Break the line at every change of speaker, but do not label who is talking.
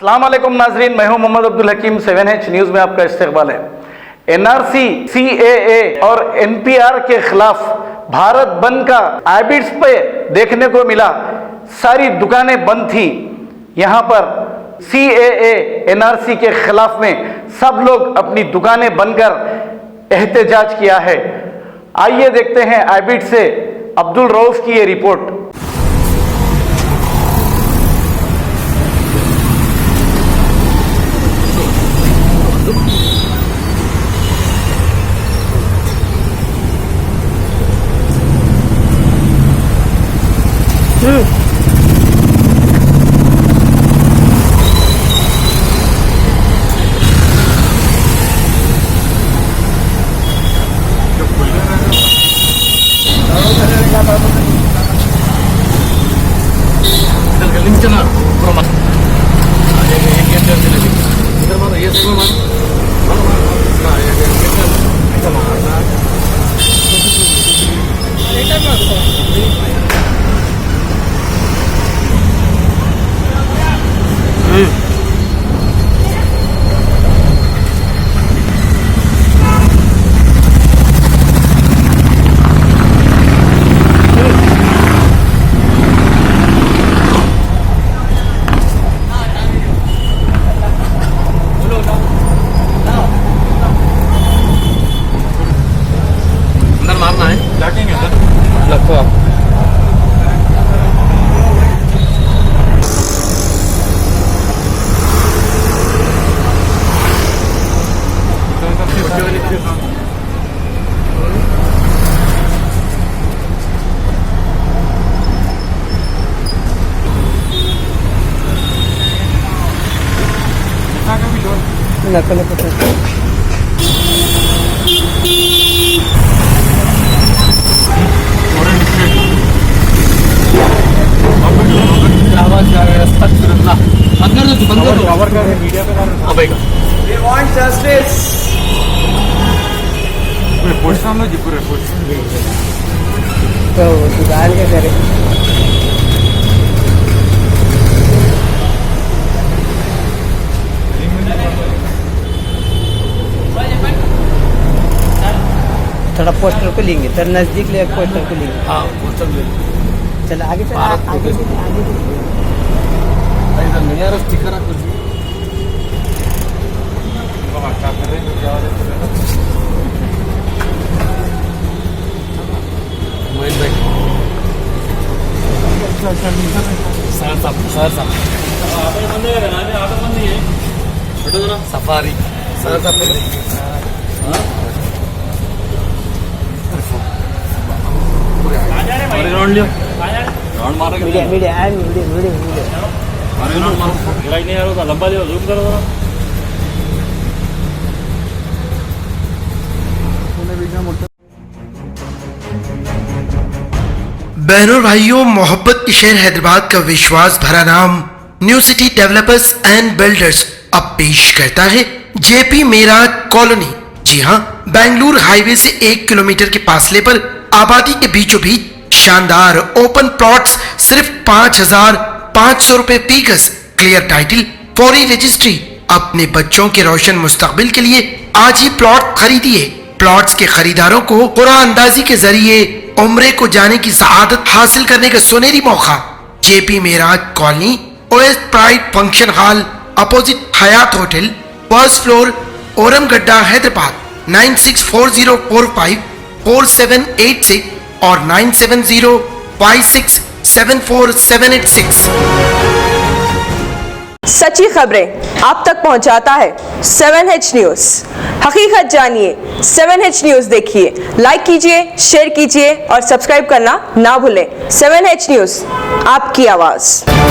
अस्सलाम वालेकुम नाजरीन, मैं हूं मोहम्मद अब्दुल हकीम। 7H न्यूज़ में आपका इस्तकबाल है। NRC, CAA और NPR के खिलाफ भारत बंद का आबिट्स पे देखने को मिला। सारी दुकानें बंद थी। यहाँ पर CAA, NRC के खिलाफ में सब लोग अपनी दुकानें बंद कर एहतजाज किया है। आइए देखते हैं आबिट से अब्दुल रऊफ की ये रिपोर्ट।
तो दुकान के करे थोड़ा पोस्टर को लेंगे, थोड़ा नजदीक ले पोस्टर को लेंगे।
हाँ पोस्टर ले
चलो आगे चल, आगे
नहीं यार स्टिकर है कुछ सफारी लंबा लियो, जूम करो जरा।
बहनों भाइयों, मोहब्बत के शहर हैदराबाद का विश्वास भरा नाम new city developers and builders अब पेश करता है JP मेराज कॉलोनी। जी हाँ, बेंगलुरु हाईवे से 1 किलोमीटर के फासले पर आबादी के बीचों बीच शानदार ओपन प्लॉट्स सिर्फ 5,500 रुपए फी गज, क्लियर टाइटल, फौरी रजिस्ट्री। अपने बच्चों के रोशन मुस्तकबिल के लिए आज ही प्लॉट खरीदिए। प्लॉट्स के खरीदारों को कुरान अंदाजी के जरिए उम्रे को जाने की सआदत हासिल करने का सुनहरी मौका। JP Meraj colony, OS pride function hall, opposite Hyatt hotel, first floor, Ormagadda, Hyderabad. 9640454786 और 9705674786।
सच्ची खबरें आप तक पहुंचाता है 7H न्यूज़। हकीकत जानिए, 7H न्यूज़ देखिए, लाइक कीजिए, शेयर कीजिए और सब्सक्राइब करना ना भूलें। 7H न्यूज़, आपकी आवाज़।